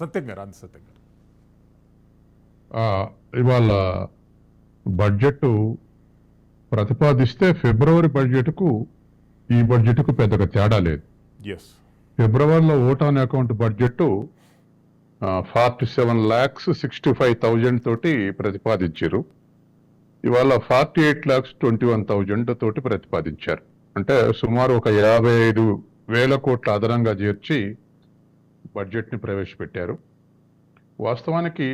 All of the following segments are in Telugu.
సత్యం గారు, అంత సత్యం గారు. ఇవాళ బడ్జెట్ ప్రతిపాదిస్తే ఫిబ్రవరి బడ్జెట్కు ఈ బడ్జెట్కు పెద్దగా తేడా లేదు. ఎస్. ఫిబ్రవరిలో ఓట్ ఆన్ అకౌంట్ బడ్జెట్ 47,65,000 తోటి ప్రతిపాదించారు. ఇవాళ 48,21,000 తోటి ప్రతిపాదించారు. అంటే సుమారు ఒక 55,000 కోట్ల అదనంగా చేర్చి బడ్జెట్ని ప్రవేశపెట్టారు. వాస్తవానికి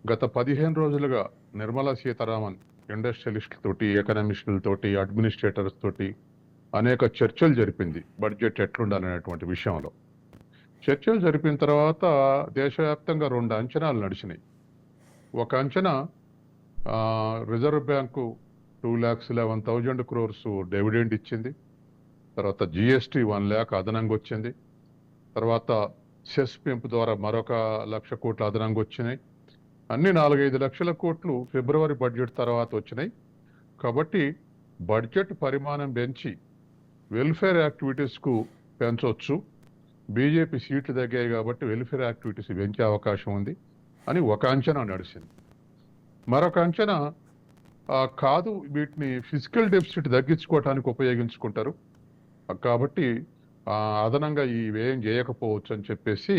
గత 15 రోజులుగా నిర్మలా సీతారామన్ ఇండస్ట్రియలిస్టులతోటి, ఎకనామిస్టులతోటి, అడ్మినిస్ట్రేటర్స్ తోటి అనేక చర్చలు జరిపింది బడ్జెట్ ఎట్లుండాలనేటువంటి విషయంలో. చర్చలు జరిపిన తర్వాత దేశవ్యాప్తంగా 2 అంచనాలు నడిచినాయి. ఒక అంచనా రిజర్వ్ బ్యాంకు 2,11,000 crores డివిడెండ్ ఇచ్చింది. తర్వాత జిఎస్టీ 1 lakh అదనంగా వచ్చింది. తర్వాత సెస్ పెంపు ద్వారా మరొక 1,00,000 కోట్ల అదనంగా వచ్చినాయి. అన్ని 4-5 లక్షల కోట్లు ఫిబ్రవరి బడ్జెట్ తర్వాత వచ్చినాయి. కాబట్టి బడ్జెట్ పరిమాణం పెంచి వెల్ఫేర్ యాక్టివిటీస్కు పెంచవచ్చు. బీజేపీ సీట్లు తగ్గాయి కాబట్టి వెల్ఫేర్ యాక్టివిటీస్ పెంచే అవకాశం ఉంది అని ఒక అంచనా నడిచింది. మరొక అంచనా కాదు, వీటిని ఫిజికల్ డెఫిసిట్ తగ్గించుకోవటానికి ఉపయోగించుకుంటారు కాబట్టి అదనంగా ఈ వ్యయం చేయకపోవచ్చు అని చెప్పేసి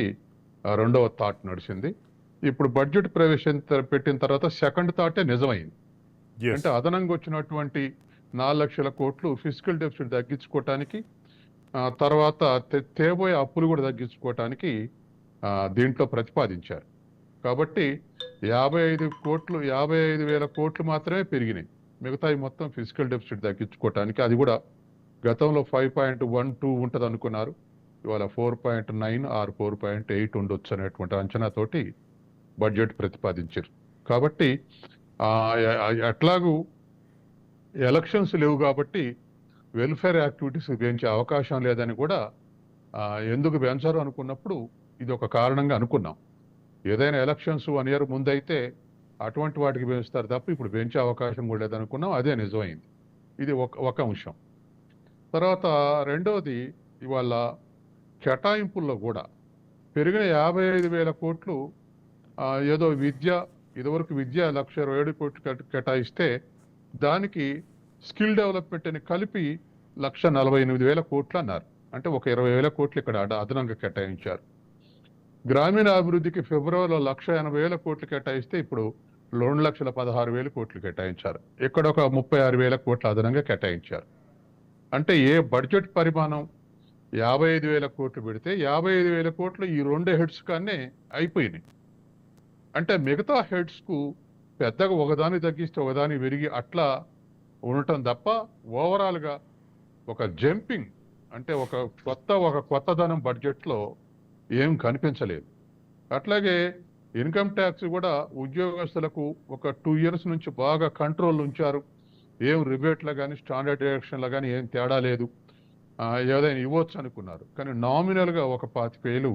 రెండవ థాట్ నడిచింది. ఇప్పుడు బడ్జెట్ పెట్టిన తర్వాత సెకండ్ థాటే నిజమైంది. అంటే అదనంగా వచ్చినటువంటి 4 లక్షల కోట్లు ఫిజికల్ డెఫిసిట్ తగ్గించుకోవటానికి, తర్వాత తేబోయే అప్పులు కూడా తగ్గించుకోవటానికి దీంట్లో ప్రతిపాదించారు. కాబట్టి 55,000 కోట్లు మాత్రమే పెరిగినాయి. మిగతాయి మొత్తం ఫిజికల్ డెఫిసిట్ తగ్గించుకోవటానికి. అది కూడా గతంలో 5.12 ఉంటుంది అనుకున్నారు, ఇవాళ 4.9 ఆర్ 4.8 ఉండొచ్చు అనేటువంటి అంచనాతోటి బడ్జెట్ ప్రతిపాదించారు. కాబట్టి అట్లాగూ ఎలక్షన్స్ లేవు కాబట్టి వెల్ఫేర్ యాక్టివిటీస్ పెంచే అవకాశం లేదని కూడా ఎందుకు పెంచారు అనుకున్నప్పుడు ఇది ఒక కారణంగా అనుకున్నాం. ఏదైనా ఎలక్షన్స్ 1 year ముందైతే అటువంటి వాటికి పెంచుతారు తప్ప ఇప్పుడు పెంచే అవకాశం కూడా లేదనుకున్నాం. అదే నిజమైంది. ఇది ఒక అంశం. తర్వాత రెండవది, ఇవాళ కేటాయింపుల్లో కూడా పెరిగిన 55,000 కోట్లు ఏదో ఇదివరకు విద్య 1,27 కోట్లు కేటాయిస్తే దానికి స్కిల్ డెవలప్మెంట్ అని కలిపి 1,48,000 కోట్లు అన్నారు. అంటే ఒక 20,000 కోట్లు ఇక్కడ అదనంగా కేటాయించారు. గ్రామీణ అభివృద్ధికి ఫిబ్రవరిలో 1,80,000 కోట్లు కేటాయిస్తే ఇప్పుడు 2,16,000 కోట్లు కేటాయించారు. ఇక్కడ ఒక 36,000 కోట్లు అదనంగా కేటాయించారు. అంటే ఏ బడ్జెట్ పరిమాణం 55,000 కోట్లు పెడితే 55,000 కోట్లు ఈ 2 హెడ్స్ కన్నా అయిపోయినాయి. అంటే మిగతా హెడ్స్కు పెద్దగా ఒకదాన్ని తగ్గిస్తే ఒకదాన్ని పెరిగి అట్లా ఉండటం తప్ప ఓవరాల్గా ఒక జంపింగ్ అంటే ఒక కొత్తదనం బడ్జెట్లో ఏం కనిపించలేదు. అట్లాగే ఇన్కమ్ ట్యాక్స్ కూడా ఉద్యోగస్తులకు ఒక 2 years నుంచి బాగా కంట్రోల్ ఉంచారు. ఏం రిబేట్లో కానీ స్టాండర్డ్ డైరెక్షన్లో కానీ ఏం తేడా లేదు, ఏదైనా ఇవ్వచ్చు అనుకున్నారు. కానీ నామినల్గా ఒక 25,000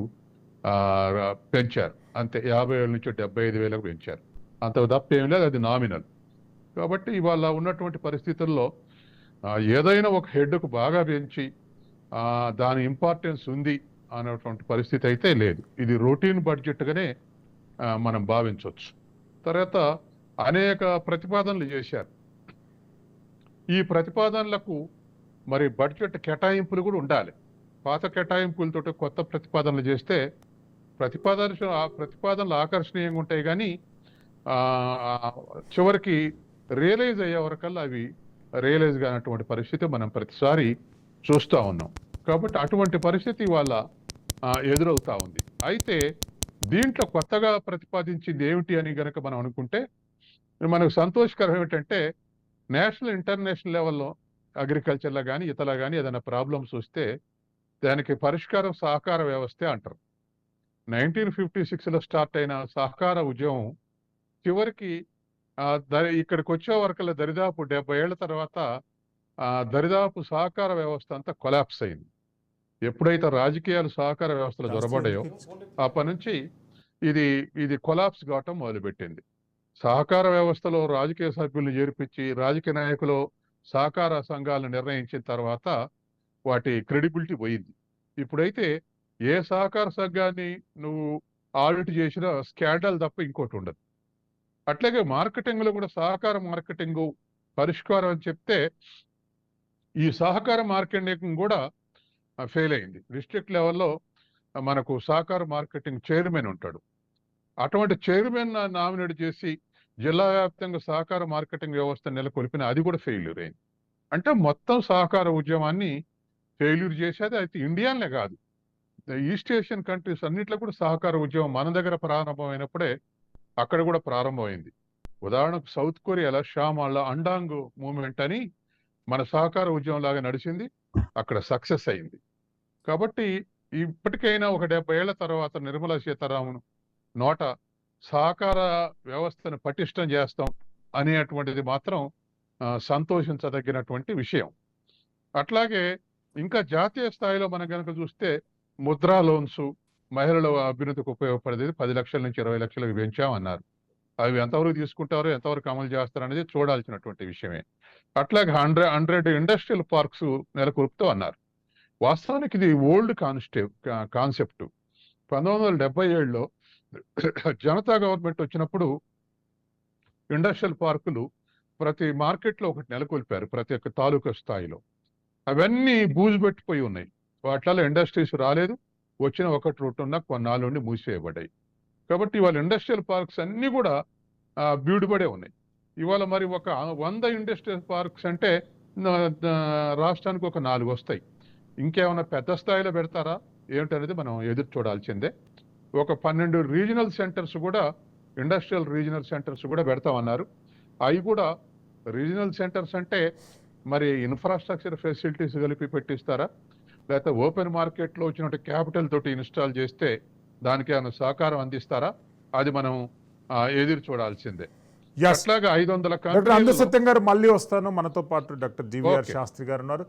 పెంచారు అంతే. 50,000 నుంచి 75,000 పెంచారు. అంత తప్ప ఏం లేదు, అది నామినల్. కాబట్టి ఇవాళ ఉన్నటువంటి పరిస్థితుల్లో ఏదైనా ఒక హెడ్కు బాగా పెంచి దాని ఇంపార్టెన్స్ ఉంది అనేటువంటి పరిస్థితి అయితే లేదు. ఇది రొటీన్ బడ్జెట్గానే మనం భావించవచ్చు. తర్వాత అనేక ప్రతిపాదనలు చేశారు. ఈ ప్రతిపాదనలకు మరి బడ్జెట్ కేటాయింపులు కూడా ఉండాలి. పాత కేటాయింపులతో కొత్త ప్రతిపాదనలు చేస్తే ప్రతిపాదనలు ఆకర్షణీయంగా ఉంటాయి, కానీ చివరికి రియలైజ్ అయ్యే వరకల్లా అవి రియలైజ్ కానటువంటి పరిస్థితి మనం ప్రతిసారి చూస్తూ ఉన్నాం. కాబట్టి అటువంటి పరిస్థితి వాళ్ళ ఎదురవుతా ఉంది. అయితే దీంట్లో కొత్తగా ప్రతిపాదించింది ఏమిటి అని గనక మనం అనుకుంటే మనకు సంతోషకరం ఏమిటంటే నేషనల్ ఇంటర్నేషనల్ లెవెల్లో అగ్రికల్చర్లో కానీ ఇతలా కానీ ఏదైనా ప్రాబ్లమ్స్ వస్తే దానికి పరిష్కారం సహకార వ్యవస్థే అంటారు. 1956లో స్టార్ట్ అయిన సహకార ఉద్యమం చివరికి ఇక్కడికి వచ్చే వరకల్లా దరిదాపు 70 ఏళ్ల తర్వాత దరిదాపు సహకార వ్యవస్థ అంతా కొలాప్స్ అయింది. ఎప్పుడైతే రాజకీయాలు సహకార వ్యవస్థలో దొరబడ్డాయో అప్పటి నుంచి ఇది కొలాప్స్ కావటం మొదలుపెట్టింది. సహకార వ్యవస్థలో రాజకీయ సభ్యులను చేర్పించి రాజకీయ నాయకులు సహకార సంఘాలను నిర్ణయించిన తర్వాత వాటి క్రెడిబిలిటీ పోయింది. ఇప్పుడైతే ఏ సహకార సంఘాన్ని నువ్వు ఆడిట్ చేసిన స్కాండల్ తప్ప ఇంకోటి ఉండదు. అట్లాగే మార్కెటింగ్ లో కూడా సహకార మార్కెటింగ్ పరిష్కారం అని చెప్తే ఈ సహకార మార్కెటింగ్ కూడా ఫెయిల్ అయింది. డిస్ట్రిక్ట్ లెవెల్లో మనకు సహకార మార్కెటింగ్ చైర్మన్ ఉంటాడు. అటువంటి చైర్మన్ నామినేట్ చేసి జిల్లా వ్యాప్తంగా సహకార మార్కెటింగ్ వ్యవస్థ నెలకొల్పిన అది కూడా ఫెయిల్యూర్ అయింది. అంటే మొత్తం సహకార ఉద్యమాన్ని ఫెయిల్యూర్ చేసేది అయితే ఇండియానే కాదు, ఈస్ట్ ఏషియన్ కంట్రీస్ అన్నిట్లో కూడా సహకార ఉద్యమం మన దగ్గర ప్రారంభమైనప్పుడే అక్కడ కూడా ప్రారంభమైంది. ఉదాహరణకు సౌత్ కొరియాలో షామాళ్ళ అండాంగ్ మూవ్మెంట్ అని మన సహకార ఉద్యమం లాగా నడిచింది, అక్కడ సక్సెస్ అయింది. కాబట్టి ఇప్పటికైనా ఒక 70 ఏళ్ల తర్వాత నిర్మలా సీతారామన్ నోట సహకార వ్యవస్థను పటిష్టం చేస్తాం అనేటువంటిది మాత్రం సంతోషించదగినటువంటి విషయం. అట్లాగే ఇంకా జాతీయ స్థాయిలో మనం కనుక చూస్తే ముద్రా లోన్స్ మహిళల అభ్యున్నతికి ఉపయోగపడేది 10 లక్షల నుంచి 20 లక్షలకు పెంచామన్నారు. అవి ఎంతవరకు తీసుకుంటారో ఎంతవరకు అమలు చేస్తారు అనేది చూడాల్సినటువంటి విషయమే. అట్లాగే 100 ఇండస్ట్రియల్ పార్క్స్ నెలకొల్పుతూ అన్నారు. వాస్తవానికి ఇది ఓల్డ్ కాన్సెప్ట్. 1977లో జనతా గవర్నమెంట్ వచ్చినప్పుడు ఇండస్ట్రియల్ పార్కులు ప్రతి మార్కెట్లో ఒకటి నెలకొల్పారు, ప్రతి ఒక్క తాలూకా స్థాయిలో. అవన్నీ బూజు పెట్టిపోయి ఉన్నాయి, వాటిలో ఇండస్ట్రీస్ రాలేదు, వచ్చిన ఒకటి రూట్ ఉన్న కొన్నాళ్ళు నుండి మూసివేయబడ్డాయి. కాబట్టి ఇవాళ ఇండస్ట్రియల్ పార్క్స్ అన్ని కూడా బీడుబడే ఉన్నాయి. ఇవాళ మరి ఒక 100 ఇండస్ట్రియల్ పార్క్స్ అంటే రాష్ట్రానికి ఒక 4 వస్తాయి. ఇంకేమైనా పెద్ద స్థాయిలో పెడతారా ఏమిటనేది మనం ఎదురు చూడాల్సిందే. ఒక 12 రీజనల్ సెంటర్స్ కూడా, ఇండస్ట్రియల్ రీజనల్ సెంటర్స్ కూడా పెడతామన్నారు. అవి కూడా రీజనల్ సెంటర్స్ అంటే మరి ఇన్ఫ్రాస్ట్రక్చర్ ఫెసిలిటీస్ కలిపి పెట్టిస్తారా, లేకపోతే ఓపెన్ మార్కెట్లో వచ్చినట్టు క్యాపిటల్ తోటి ఇన్స్టాల్ చేస్తే దానికి ఏమైనా సహకారం అందిస్తారా, అది మనం ఎదురు చూడాల్సిందే. Yes. అట్లాగా 500 డాక్టర్ అందసత్యం కంట్రీలలో గారు మళ్ళీ వస్తాను. మనతో పాటు డాక్టర్ జీవీఆర్ ఓకే. శాస్త్రి గారు ఉన్నారు.